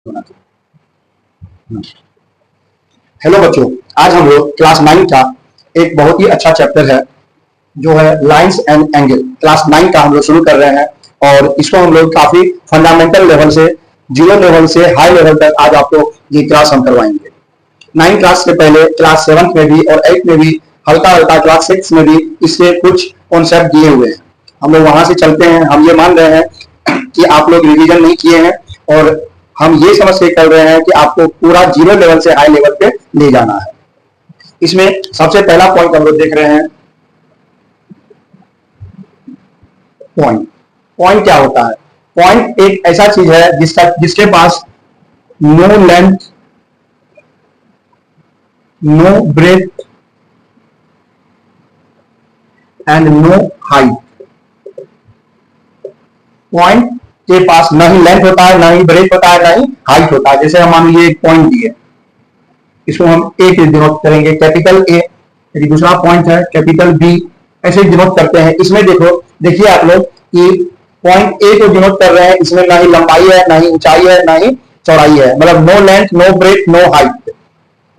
Hello बच्चों, आज हम लोग क्लास 9 का एक बहुत ही अच्छा चैप्टर है जो है लाइंस एंड एंगल। क्लास 9 का हम लोग शुरू कर रहे हैं और इसको हम लोग काफी फंडामेंटल लेवल से, जीरो लेवल से हाई लेवल तक आज आपको ये क्लास हम करवाएंगे। 9 क्लास से पहले क्लास 7 में भी और 8 में भी हल्का हल्का क्लास 6 में भी इसके कुछ कॉन्सेप्ट दिए हुए हैं। हम लोग वहां से चलते हैं। हम ये मान रहे हैं कि आप लोग रिवीजन नहीं किए हैं और हम ये समझ के कर रहे हैं कि आपको पूरा जीरो लेवल से हाई लेवल पे ले जाना है। इसमें सबसे पहला पॉइंट हम लोग देख रहे हैं, पॉइंट। पॉइंट क्या होता है? पॉइंट एक ऐसा चीज है जिसके पास no length, no breath and no height. Point के पास ना ही लेंथ होता है, ना ही ब्रेथ होता है, ना ही हाइट होता है। जैसे हम मान लीजिए एक पॉइंट दिए, इसको हम ए के डिनोट करेंगे, कैपिटल ए। यदि दूसरा पॉइंट है कैपिटल बी, ऐसे डिनोट करते हैं। इसमें देखिए आप लोग कि पॉइंट ए को डिनोट कर रहे हैं, इसमें ना ही लंबाई है, ना ही ऊंचाई है, ना ही चौड़ाई है, मतलब no length, no breadth, no height.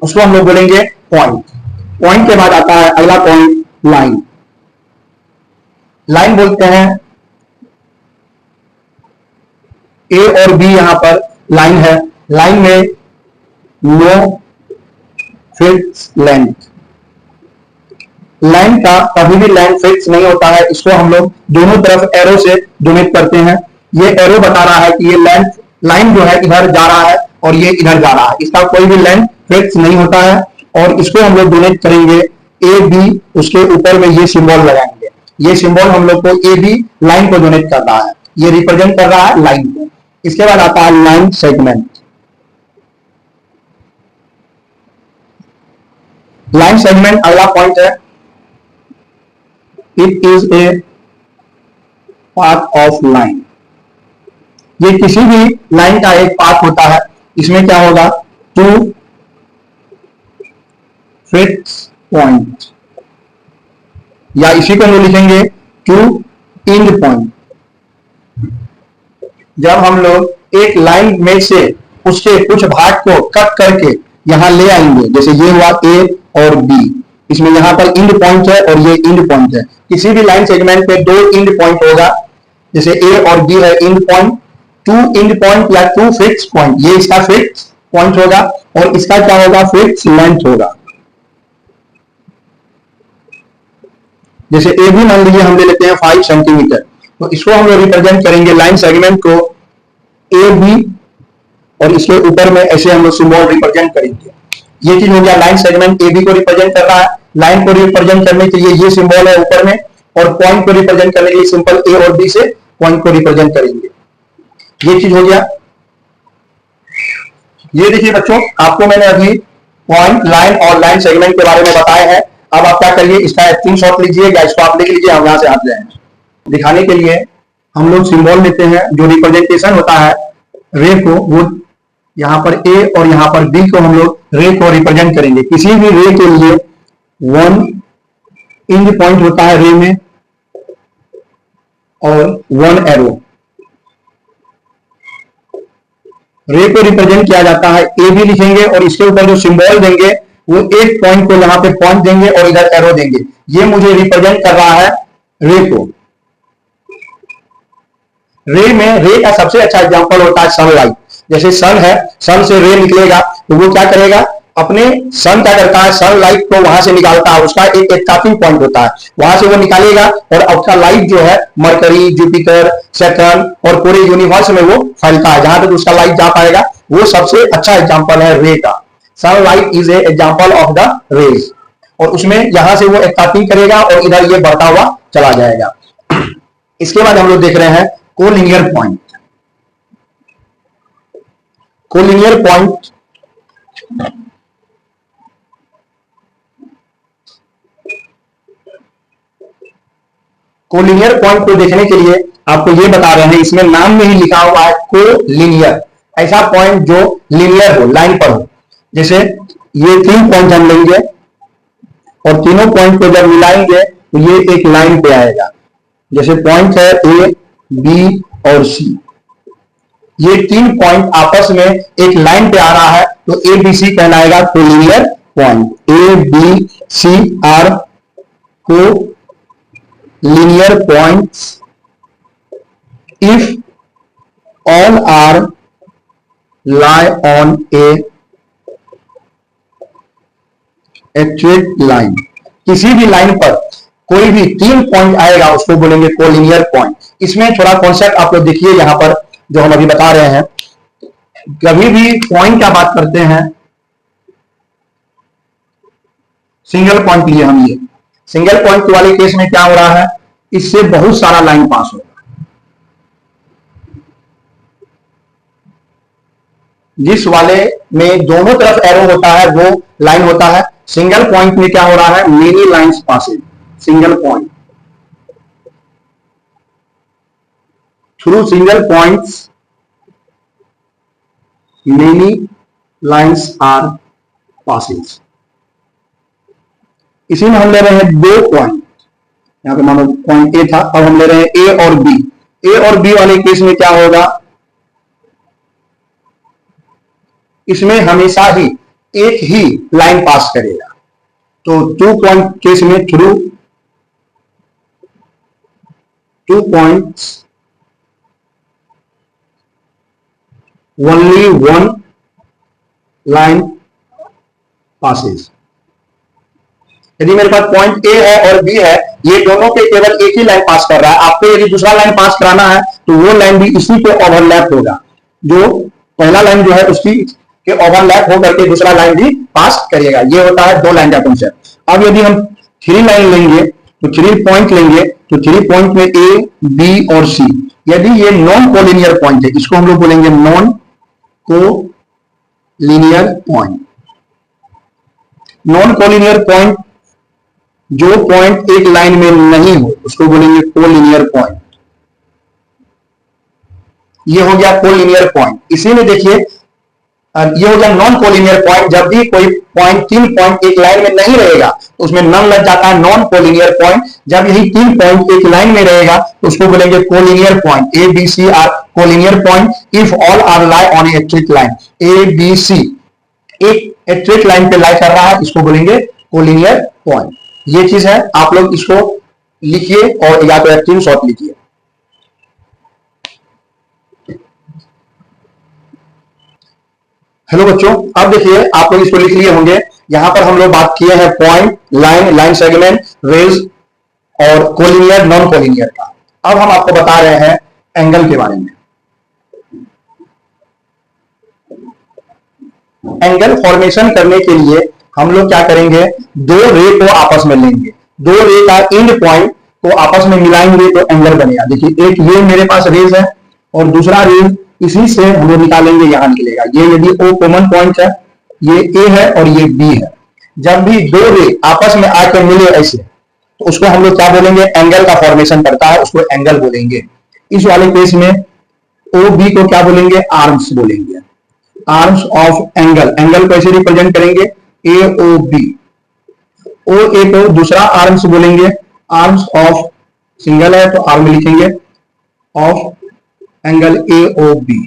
उसको हम लोग बोलेंगे पॉइंट। पॉइंट के बाद आता है अगला पॉइंट, लाइन। लाइन बोलते हैं ए और बी, यहां पर लाइन है। लाइन में नो फिक्स लेंथ। लाइन का कभी भी लेंथ फिक्स नहीं होता है। इसको हम लोग दोनों तरफ एरो से डोनेट करते हैं। ये एरो बता रहा है कि ये लेंथ, लाइन जो है इधर जा रहा है और ये इधर जा रहा है। इसका कोई भी लेंथ फिक्स नहीं होता है और इसको हम लोग डोनेट करेंगे ए बी, उसके ऊपर में ये सिंबल लगाएंगे। ये सिंबल हम लोग को ए बी लाइन को डोनेट कर रहा है, ये रिप्रेजेंट कर रहा है लाइन को। इसके बाद आता है लाइन सेगमेंट। लाइन सेगमेंट अगला पॉइंट है। It is a part of line. ये किसी भी लाइन का एक पार्ट होता है। इसमें क्या होगा? टू फिक्स पॉइंट, या इसी को हम लिखेंगे टू एंड पॉइंट। जब हम लोग एक लाइन में से उसके कुछ भाग को कट करके यहां ले आएंगे, जैसे ये हुआ ए और बी, इसमें यहां पर इंड पॉइंट है और ये इंड पॉइंट है। किसी भी लाइन सेगमेंट पे दो इंड पॉइंट होगा, जैसे ए और बी है end point, two end point या टू फिक्स पॉइंट। ये इसका फिक्स पॉइंट होगा और इसका क्या होगा? फिक्स लेंथ होगा। जैसे ए बी मान लीजिए हम ले लेते हैं 5 सेंटीमीटर, तो इसको हम रिप्रेजेंट करेंगे लाइन सेगमेंट को ए बी और इसके ऊपर में ऐसे हम लोग सिंबल रिप्रेजेंट करेंगे। ये चीज हो गया, लाइन सेगमेंट ए बी को रिप्रेजेंट कर रहा है। लाइन को रिप्रेजेंट करने के लिए ये सिंबल है ऊपर में, और पॉइंट को रिप्रेजेंट करने के लिए सिंपल ए और बी से पॉइंट को रिप्रेजेंट करेंगे। ये चीज हो गया। ये देखिए बच्चों, आपको मैंने अभी पॉइंट, लाइन और लाइन सेगमेंट के बारे में बताए हैं। अब आप क्या करिए, इसका स्क्रीनशॉट लीजिए या इसको आप लिख लीजिए, हम यहां से हट जाएंगे। दिखाने के लिए हम लोग सिंबल लेते हैं, जो रिप्रेजेंटेशन होता है रे को, वो यहां पर ए और यहां पर बी को हम लोग रे को रिप्रेजेंट करेंगे। किसी भी रे के लिए वन इंड पॉइंट होता है रे में और वन एरो। रे को रिप्रेजेंट किया जाता है, ए बी लिखेंगे और इसके ऊपर जो सिंबल देंगे वो एक पॉइंट को यहां पे पॉइंट देंगे और इधर एरो देंगे। ये मुझे रिप्रेजेंट कर रहा है रे को। रे में रे का सबसे अच्छा एग्जांपल होता है सनलाइट। जैसे सन है, सन से रे निकलेगा तो वो क्या करेगा? अपने सन क्या करता है? सनलाइट को वहां से निकालता है, उसका एक स्टार्टिंग पॉइंट होता है, वहां से वो निकालेगा और आपका लाइट जो है मरकरी, जुपिटर, सैटर्न और पूरे यूनिवर्स में वो फैलता है। जहां तक उसका लाइट जा पाएगा, वो सबसे अच्छा एग्जांपल है रे का। Sunlight is a example of the rays. और उसमें यहां से वो स्टार्टिंग करेगा और इधर ये बढ़ता हुआ चला जाएगा। इसके बाद हम लोग देख रहे हैं collinear point. Collinear point collinear point को देखने के लिए आपको ये बता रहे हैं, इसमें नाम में ही लिखा हुआ है कोलिनियर। ऐसा पॉइंट जो लिनियर हो, लाइन पर हो। जैसे ये 3 पॉइंट हम लेंगे और तीनों पॉइंट को जब मिलाएंगे तो ये एक लाइन पे आएगा। जैसे पॉइंट है ए बी और सी, ये तीन पॉइंट आपस में एक लाइन पे आ रहा है, तो ए बी सी कहलाएगा collinear point. A B C are co linear points if all are lie on a straight line। किसी भी लाइन पर कोई भी तीन पॉइंट आएगा उसको बोलेंगे कोलिनियर पॉइंट। इसमें थोड़ा कॉन्सेप्ट आप लोग देखिए यहां पर जो हम अभी बता रहे हैं। कभी भी पॉइंट का बात करते हैं, सिंगल पॉइंट लिए हम, ये सिंगल पॉइंट वाले केस में क्या हो रहा है, इससे बहुत सारा लाइन पास होगा। जिस वाले में दोनों तरफ एरो होता है वो लाइन होता है। सिंगल पॉइंट में क्या हो रहा है, many lines passing. Single point, through single points many lines are passing. इसी में हम ले रहे हैं दो पॉइंट, यहां पे मानो पॉइंट ए था, अब हम ले रहे हैं ए और बी। ए और बी वाले केस में क्या होगा, इसमें हमेशा ही एक ही लाइन पास करेगा। तो टू पॉइंट केस में through two points only one line passes. यदि मेरे पास पॉइंट ए है और बी है, ये दोनों पे केवल एक ही लाइन पास कर रहा है। आपको यदि दूसरा लाइन पास कराना है तो वो लाइन भी इसी पे ओवरलैप होगा। जो पहला लाइन जो है उसकी के ओवरलैप होकर के दूसरा लाइन भी पास करिएगा। ये होता है दो लाइन का कॉन्सेप्ट। अब यदि हम थ्री लाइन लेंगे तो थ्री पॉइंट लेंगे, तो थ्री पॉइंट में ए बी और सी, यदि ये नॉन कोलिनियर पॉइंट है, इसको हम लोग बोलेंगे non collinear point. Non collinear point, जो पॉइंट एक लाइन में नहीं हो उसको बोलेंगे कोलिनियर पॉइंट। ये हो गया कोलिनियर पॉइंट। इसी में देखिए ये हो गया नॉन कोलिनियर पॉइंट। जब भी कोई पॉइंट तीन पॉइंट एक लाइन में नहीं रहेगा तो उसमें नन लग जाता है, नॉन कोलिनियर पॉइंट। जब यही तीन पॉइंट एक लाइन में रहेगा तो उसको बोलेंगे collinear point. A B C are collinear point if all are lie on a straight line. A B C एक स्ट्रेट लाइन पे लाई कर रहा है, इसको बोलेंगे कोलिनियर पॉइंट। ये चीज है, आप लोग इसको लिखिए और या तो स्क्रीन शॉट लिखिए। हेलो बच्चों, अब देखिए आप लोग इसको लिख लिए होंगे। यहां पर हम लोग बात किए हैं point, line, line segment, rays और कोलिनियर नॉन कोलिनियर का। अब हम आपको बता रहे हैं एंगल के बारे में। एंगल फॉर्मेशन करने के लिए हम लोग क्या करेंगे, दो रे को आपस में लेंगे, दो रे का एंड पॉइंट को आपस में मिलाएंगे तो एंगल बनेगा। देखिए एक ये मेरे पास रेज है और दूसरा रेज इसी से हम लोग निकालेंगे, यहां निकलेगा। ये यदि ओ कॉमन पॉइंट है, ये ए है और ये बी है। जब भी दो रे आपस में आकर मिले ऐसे, तो उसको हम लोग क्या बोलेंगे, एंगल का फॉर्मेशन करता है, उसको एंगल बोलेंगे। इस वाले केस में ओ बी को क्या बोलेंगे, आर्म्स बोलेंगे। आर्म्स ऑफ एंगल, एंगल को ऐसे रिप्रेजेंट करेंगे ए ओ बी। ओ ए को दूसरा आर्म्स बोलेंगे, आर्म्स ऑफ, सिंगल है तो आर्म लिखेंगे, of angle A O B.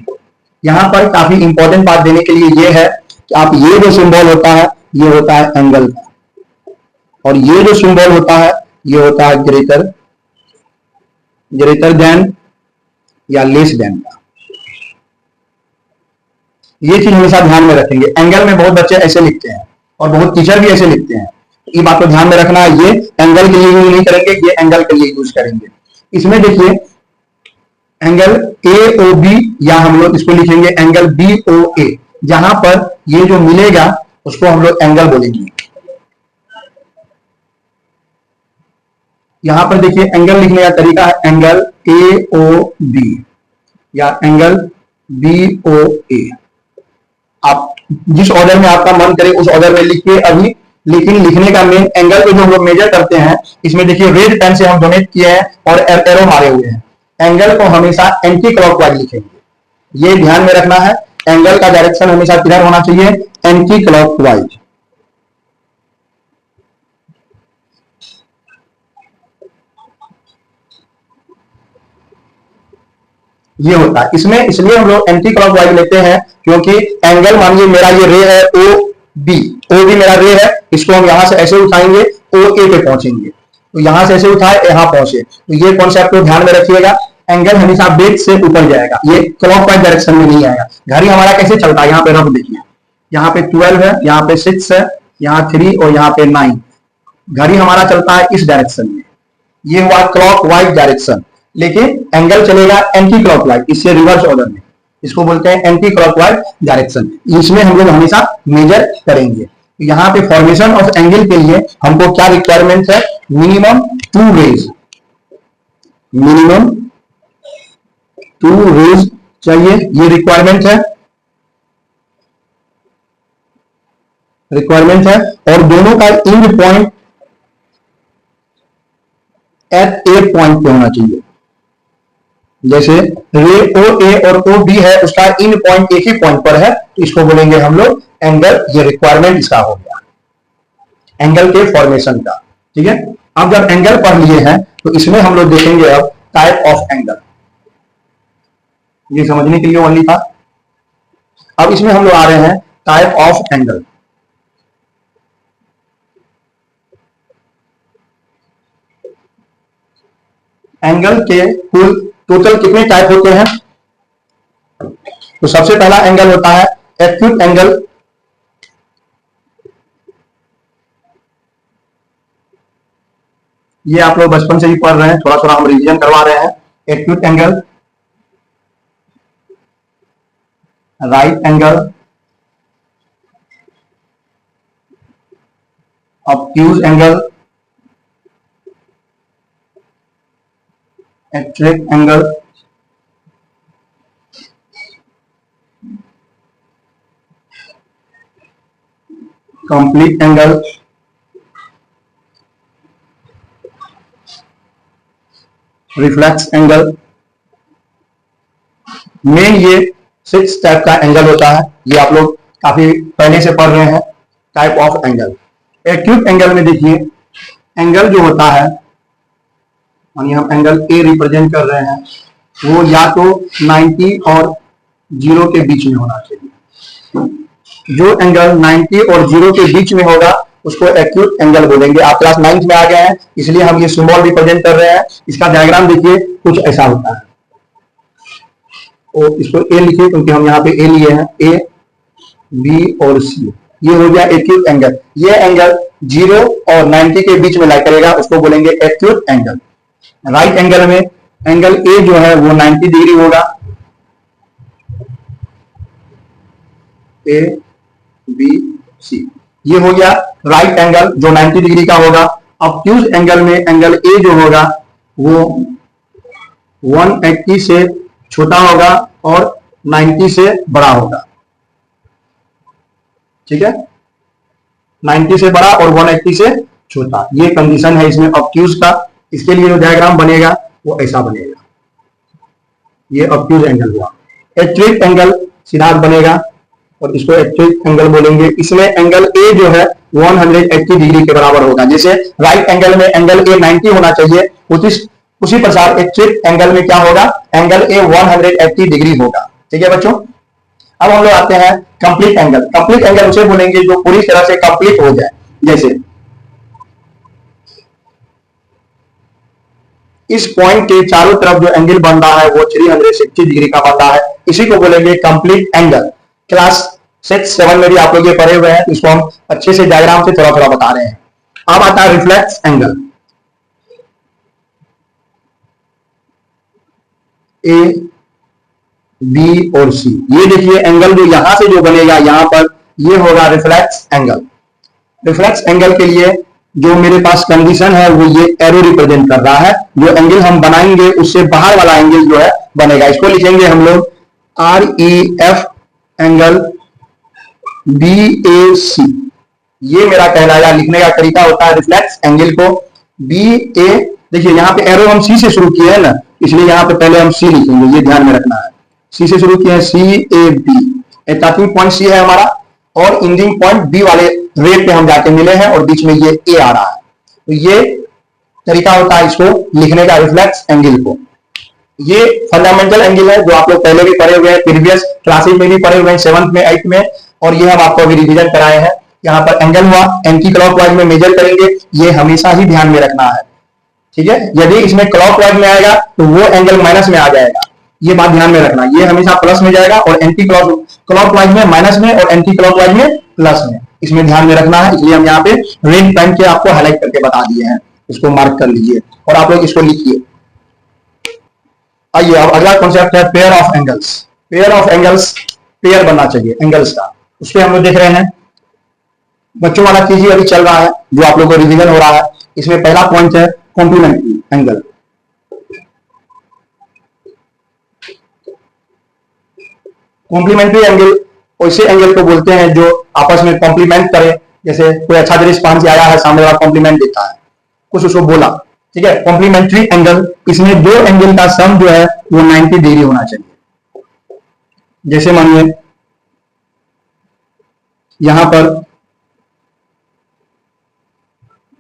यहां पर काफी इंपॉर्टेंट बात देने के लिए यह है कि आप ये जो सिंबल होता है ये होता है एंगल का, और ये जो सिंबल होता है ये होता है ग्रेटर ग्रेटर देन या लेस देन का। ये चीज हमेशा ध्यान में रखेंगे। एंगल में बहुत बच्चे ऐसे लिखते हैं और बहुत टीचर भी ऐसे लिखते हैं। ये बात को ध्यान में रखना है, ये एंगल के लिए यूज नहीं करेंगे, ये एंगल के लिए यूज करेंगे। इसमें देखिए एंगल ए ओ बी, या हम लोग इसको लिखेंगे एंगल बी ओ ए। जहां पर ये जो मिलेगा उसको हम लोग एंगल बोलेंगे। यहां पर देखिए एंगल लिखने का तरीका है एंगल ए ओ बी या एंगल बी ओ ए। आप जिस ऑर्डर में आपका मन करे उस ऑर्डर में लिखिए अभी, लेकिन लिखने का मेन एंगल को जो हम लोग मेजर करते हैं, इसमें देखिए रेड पेन से हम डोनेट किए हैं और एरो मारे हुए हैं। एंगल को हमेशा एंटी क्लॉकवाइज लिखेंगे, ये ध्यान में रखना है। एंगल का डायरेक्शन हमेशा किधर होना चाहिए, एंटी क्लॉकवाइज। ये होता है। इसमें इसलिए हम लोग एंटी क्लॉकवाइज लेते हैं क्योंकि एंगल मानिए मेरा ये रे है ओ बी मेरा रे है, इसको हम यहां से ऐसे उठाएंगे ओ ए पे पहुंचेंगे, तो यहां से ऐसे उठाए यहां पहुंचे, तो ये कॉन्सेप्ट को ध्यान में रखिएगा। एंगल हमेशा बेस से ऊपर जाएगा, ये क्लॉकवाइज डायरेक्शन में नहीं आएगा। घड़ी हमारा कैसे चलता है, यहाँ पे रफ देखिए, यहाँ पे 12 है, यहाँ पे 6 है, यहाँ 3 और यहाँ पे 9। घड़ी हमारा चलता है इस डायरेक्शन में, ये हुआ क्लॉकवाइज डायरेक्शन। लेकिन एंगल चलेगा एंटी क्लॉकवाइज, इससे रिवर्स ऑर्डर में, इसको बोलते हैं एंटी क्लॉकवाइज डायरेक्शन। इसमें हम लोग हमेशा मेजर करेंगे। यहाँ पे फॉर्मेशन ऑफ एंगल के लिए हमको क्या रिक्वायरमेंट है, मिनिमम 2 रेज, मिनिमम 2 रेज चाहिए, ये रिक्वायरमेंट है, और दोनों का end point at a point पे होना चाहिए। जैसे रे ओ ए और ओ बी है, उसका इन पॉइंट एक ही पॉइंट पर है, तो इसको बोलेंगे हम लोग एंगल। ये रिक्वायरमेंट इसका हो गया एंगल के फॉर्मेशन का। ठीक है, अब जब एंगल पढ़ लिए हैं तो इसमें हम लोग देखेंगे अब टाइप ऑफ एंगल, ये समझने के लिए ओनली था। अब इसमें हम लोग आ रहे हैं टाइप ऑफ एंगल। एंगल के कुल टोटल कितने टाइप होते हैं, तो सबसे पहला एंगल होता है एक्यूट एंगल। ये आप लोग बचपन से ही पढ़ रहे हैं, थोड़ा थोड़ा हम रिवीजन करवा रहे हैं। Acute angle, right angle, obtuse angle, acute angle, complete angle, reflex angle. Main ये 6 टाइप का एंगल होता है, ये आप लोग काफी पहले से पढ़ रहे हैं। Type of angle, acute angle में देखिए, एंगल जो होता है, और हम एंगल ए रिप्रेजेंट कर रहे हैं, वो या तो 90 और 0 के बीच में होना चाहिए। जो एंगल 90 और 0 के बीच में होगा उसको एक्यूट एंगल बोलेंगे। आप क्लास 9th में आ गए हैं, इसलिए हम ये सिंबल रिप्रेजेंट कर रहे हैं। इसका डायग्राम देखिए, कुछ ऐसा होता है। और इसको ए लिखिए क्योंकि हम यहाँ पे ए लिए हैं, ए बी और सी, ये हो गया एक्यूट एंगल। ये एंगल 0 और 90 के बीच में लाई करेगा, उसको बोलेंगे एक्यूट एंगल। राइट एंगल में एंगल ए जो है वो 90 डिग्री होगा, ए बी सी, ये हो गया राइट एंगल जो 90 डिग्री का होगा। ऑब्ट्यूज एंगल में एंगल ए जो होगा वो 180 से छोटा होगा और 90 से बड़ा होगा। ठीक है, 90 से बड़ा और 180 से छोटा, ये कंडीशन है इसमें ऑब्ट्यूज का। इसके लिए जो डायग्राम बनेगा वो ऐसा बनेगा, ये ऑब्ट्यूज एंगल हुआ। एक्यूट एंगल सीधा बनेगा और इसको एक्यूट एंगल बोलेंगे। इसमें एंगल ए जो है 180 डिग्री के बराबर होगा। जैसे राइट एंगल में एंगल ए 90 होना चाहिए, उसी प्रकार एक्यूट एंगल में क्या होगा, एंगल ए 180 डिग्री होगा। ठीक है बच्चों, अब हम लोग आते हैं कंप्लीट एंगल। कंप्लीट एंगल उसे बोलेंगे जो पूरी तरह से कंप्लीट हो जाए। जैसे इस पॉइंट के चारों तरफ जो एंगल बन रहा है वो 360 डिग्री का बन रहा है, इसी को बोलेंगे कंप्लीट एंगल। क्लास 6-7 में भी आप लोग ये पढ़े हुए हैं, तो इसको हम अच्छे से डायग्राम से थोड़ा थोड़ा बता रहे हैं। अब आता है रिफ्लेक्स एंगल। ए बी और सी, ये देखिए एंगल जो यहां से जो बनेगा यहां पर, ये होगा रिफ्लेक्स एंगल। रिफ्लेक्स एंगल के लिए जो मेरे पास कंडीशन है वो ये एरो रिप्रेजेंट कर रहा है। जो एंगल हम बनाएंगे उससे बाहर वाला एंगल जो है बनेगा, इसको लिखेंगे हम लोग REF एंगल BAC। ये मेरा कहलाया लिखने का तरीका होता है रिफ्लेक्स एंगल को। BA, देखिए यहाँ पे एरो हम C से शुरू किए हैं ना, इसलिए यहाँ पे पहले हम C लिखेंगे, ये ध्यान में रखना है। C से शुरू किए हैं, CAB, स्टार्टिंग पॉइंट C है हमारा और एंडिंग पॉइंट B वाले रेट पे हम जाके मिले हैं और बीच में ये A आ रहा है। तो ये तरीका होता है इसको लिखने का, रिफ्लेक्स एंगल को। ये फंडामेंटल एंगल है जो आप लोग पहले भी पढ़े हुए हैं, प्रीवियस क्लासेस में भी पढ़े हुए हैं, 7th में 8th में, और ये हम आपको अभी रिवीजन कराए हैं। यहाँ पर एंगल हुआ, एंटी क्लॉकवाइज में मेजर करेंगे, ये हमेशा ही ध्यान में रखना है, ठीक है। यदि इसमें क्लॉकवाइज में आएगा तो वो एंगल माइनस में आ जाएगा, ये बात ध्यान में रखना। ये हमेशा प्लस में जाएगा और एंटी क्लॉकवाइज में माइनस में और एंटी क्लॉकवाइज में प्लस में, इसमें ध्यान में रखना है। इसलिए हम यहाँ पे रेड पेन के आपको हाईलाइट करके बता दिए हैं, इसको मार्क कर लीजिए और आप लोग इसको लिखिए। आइए अब अगला कॉन्सेप्ट है pair of angles. Pair of angles, pair बनना चाहिए एंगल्स का, उसके हम लोग देख रहे हैं। बच्चों वाला चीज अभी चल रहा है जो आप लोगों को रिवीजन हो रहा है। इसमें पहला पॉइंट है कॉम्प्लीमेंट्री एंगल। कॉम्प्लीमेंट्री एंगल ऐसे एंगल को बोलते हैं जो आपस में कॉम्प्लीमेंट करे। जैसे कोई अच्छा रिस्पॉन्स आया है, सामने वाला कॉम्प्लीमेंट देता है, कुछ उसको बोला, ठीक है। कॉम्प्लीमेंट्री एंगल, इसमें दो एंगल का सम जो है वो 90 डिग्री होना चाहिए। जैसे मानिए यहां पर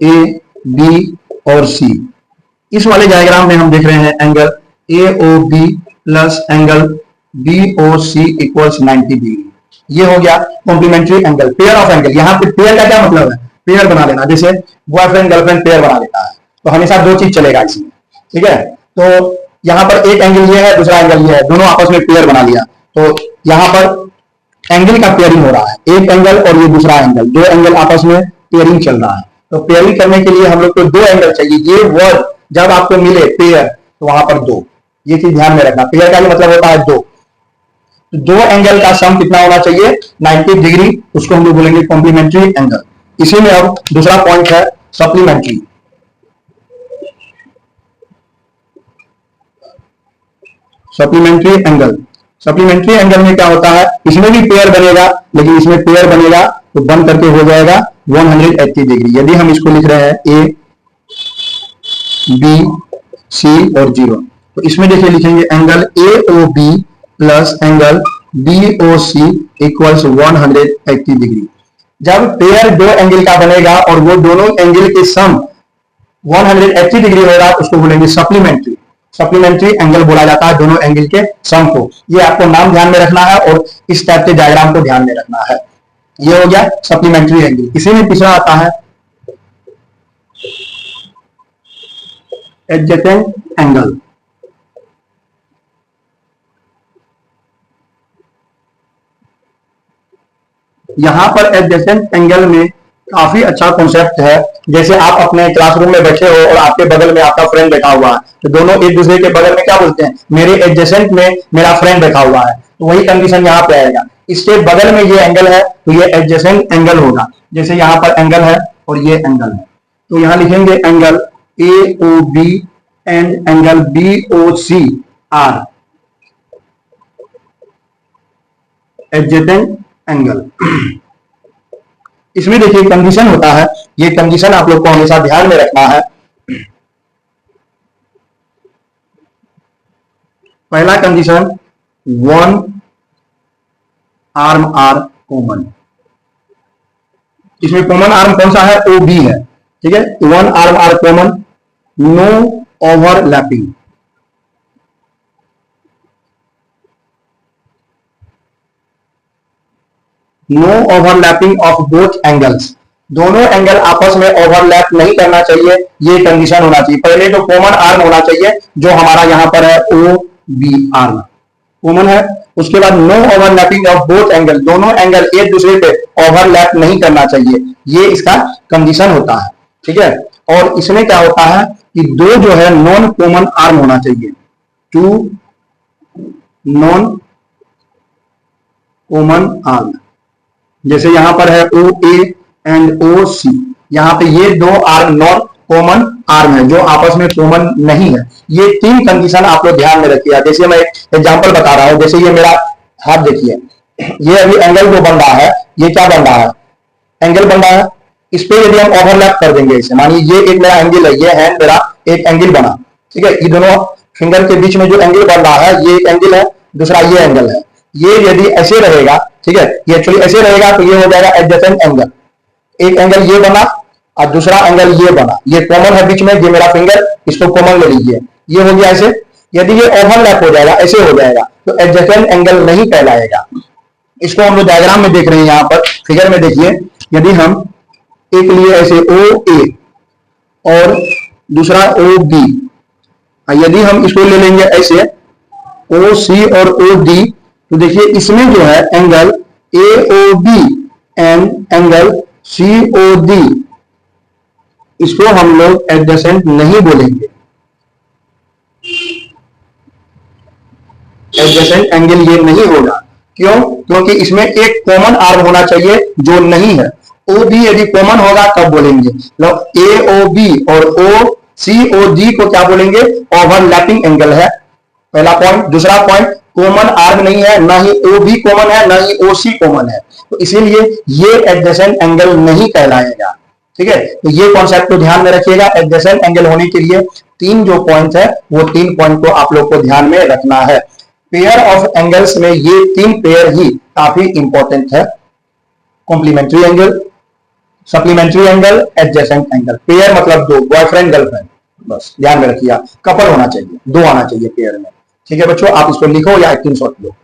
ए बी और सी, इस वाले डायग्राम में हम देख रहे हैं angle A O B plus angle B O C equals 90 degree. ये हो गया complementary angle, pair of angle. यहाँ पे पेयर का क्या मतलब है, पेयर बना लेना। जैसे बॉयफ्रेंड गर्लफ्रेंड पेयर बना लेता है, तो हमेशा दो चीज चलेगा इसमें, ठीक है। तो यहाँ पर एक एंगल ये है, दूसरा एंगल ये है, दोनों आपस में पेयर बना लिया, तो यहाँ पर एंगल का पेयरिंग हो रहा है। एक एंगल और ये दूसरा एंगल, दो एंगल आपस में पेयरिंग चल रहा है। तो पेयरिंग करने के लिए हम लोग को दो एंगल चाहिए। ये वर्ड जब आपको मिले पेयर, तो वहां पर दो, ये चीज ध्यान में रखना। पेयर का मतलब होता है दो। तो दो एंगल का सम कितना होना चाहिए, 90 डिग्री, उसको हम लोग बोलेंगे कॉम्प्लीमेंट्री एंगल। इसी में अब दूसरा पॉइंट है supplementary. Supplementary angle, supplementary angle में क्या होता है, इसमें भी पेयर बनेगा, लेकिन इसमें पेयर बनेगा तो बन करके हो जाएगा 180 डिग्री। यदि हम इसको लिख रहे हैं ए बी सी और 0, तो इसमें देखिए लिखेंगे angle A O B plus angle B O C equals 180 degree. जब पेयर दो एंगल का बनेगा और वो दोनों एंगल के सम 180 डिग्री होगा, उसको बोलेंगे सप्लीमेंट्री। सप्लीमेंट्री एंगल बोला जाता है दोनों एंगल के सम को। ये आपको नाम ध्यान में रखना है और इस टाइप के डायग्राम को ध्यान में रखना है। ये हो गया सप्लीमेंट्री एंगल। इसी में तीसरा आता है एडजेसेंट एंगल। यहां पर एडजेसेंट एंगल में काफी अच्छा कॉन्सेप्ट है। जैसे आप अपने क्लासरूम में बैठे हो और आपके बगल में आपका फ्रेंड बैठा हुआ है, तो दोनों एक दूसरे के बगल में क्या बोलते हैं, मेरे एडजेसेंट में मेरा फ्रेंड बैठा हुआ है। तो वही कंडीशन यहाँ पे आएगा। इसके बगल में ये एंगल है तो ये एडजेसेंट एंगल होगा। जैसे यहाँ पर एंगल है और ये एंगल है, तो यहाँ लिखेंगे angle A O B and angle B O C are adjacent angle. इसमें देखिए कंडीशन होता है, ये कंडीशन आप लोग को हमेशा ध्यान में रखना है। पहला condition, one arm are common. इसमें कॉमन आर्म कौन सा है, ओ बी है, ठीक है। One arm are common, no overlapping. No overlapping of both angles. दोनों एंगल आपस में ओवरलैप नहीं करना चाहिए, ये कंडीशन होना चाहिए। पहले तो कॉमन आर्म होना चाहिए, जो हमारा यहां पर है ओ बी आर्म कॉमन है। उसके बाद no overlapping of both angle, दोनों एंगल एक दूसरे पे ओवरलैप नहीं करना चाहिए, ये इसका कंडीशन होता है, ठीक है। और इसमें क्या होता है कि दो जो है नॉन कॉमन आर्म होना चाहिए, टू नॉन कॉमन आर्म। जैसे यहां पर है ओ ए एंड ओ सी, यहां पे ये दो आर्म नॉन कॉमन आर्म है जो आपस में कॉमन नहीं है। ये तीन कंडीशन आप लोग ध्यान में रखिए। जैसे मैं एक एग्जांपल बता रहा हूं, जैसे ये मेरा हाथ देखिए, ये अभी एंगल जो बन रहा है, ये क्या बन रहा है, एंगल बन रहा है। इस पे यदि हम ओवरलैप कर देंगे इसे, मानिए ये एक मेरा एंगल है, ये हैंड मेरा एक एंगल बना, ठीक है। ये दोनों फिंगर के बीच में जो एंगल बन रहा है, ये एक एंगल है, दूसरा ये एंगल है। ये यदि ऐसे रहेगा, ठीक है, ये एक्चुअली ऐसे रहेगा, तो ये हो जाएगा एडजेसेंट एंगल। एक एंगल ये बना और दूसरा एंगल ये बना, ये कॉमन है बीच में, ये मेरा फिंगर, इसको कॉमन ले लीजिए, ये हो गया ऐसे। यदि ये ओवरलैप हो जाएगा, ऐसे हो जाएगा, तो एडजेसेंट एंगल नहीं कहलाएगा। इसको हम लोग डायग्राम में देख रहे हैं, यहां पर फिगर में देखिए, यदि हम एक लिए ऐसे ओ ए और दूसरा ओ बी, यदि हम इसको ले लेंगे ऐसे ओ सी और ओ डी, तो देखिए इसमें जो है angle A O B and angle C O D, इसको हम लोग एडजेसेंट नहीं बोलेंगे। एडजेसेंट एंगल ये नहीं होगा, क्यों? क्योंकि इसमें एक कॉमन आर्म होना चाहिए जो नहीं है। ओ बी यदि कॉमन होगा तब बोलेंगे। ए ओ बी और ओ सी ओ डी को क्या बोलेंगे? ओवरलैपिंग एंगल है, पहला पॉइंट। दूसरा पॉइंट, कॉमन आर्म नहीं है, ना ही ओ बी कॉमन है, ना ही ओ सी कॉमन है, तो इसीलिए ये एडजेसेंट एंगल नहीं कहलाएगा। ठीक है, तो ये कॉन्सेप्ट को ध्यान में रखिएगा। एडजेसेंट एंगल होने के लिए तीन जो पॉइंट है, वो तीन पॉइंट को आप लोग को ध्यान में रखना है। पेयर ऑफ एंगल्स में ये तीन पेयर ही काफी इंपॉर्टेंट है। Complementary angle, supplementary angle, adjacent angle. Pair मतलब दो, बॉयफ्रेंड गर्लफ्रेंड, बस ध्यान में रखिए। कपल होना चाहिए, दो आना चाहिए पेयर में। ठीक है बच्चों, आप इसको लिखो या स्क्रीनशॉट लो।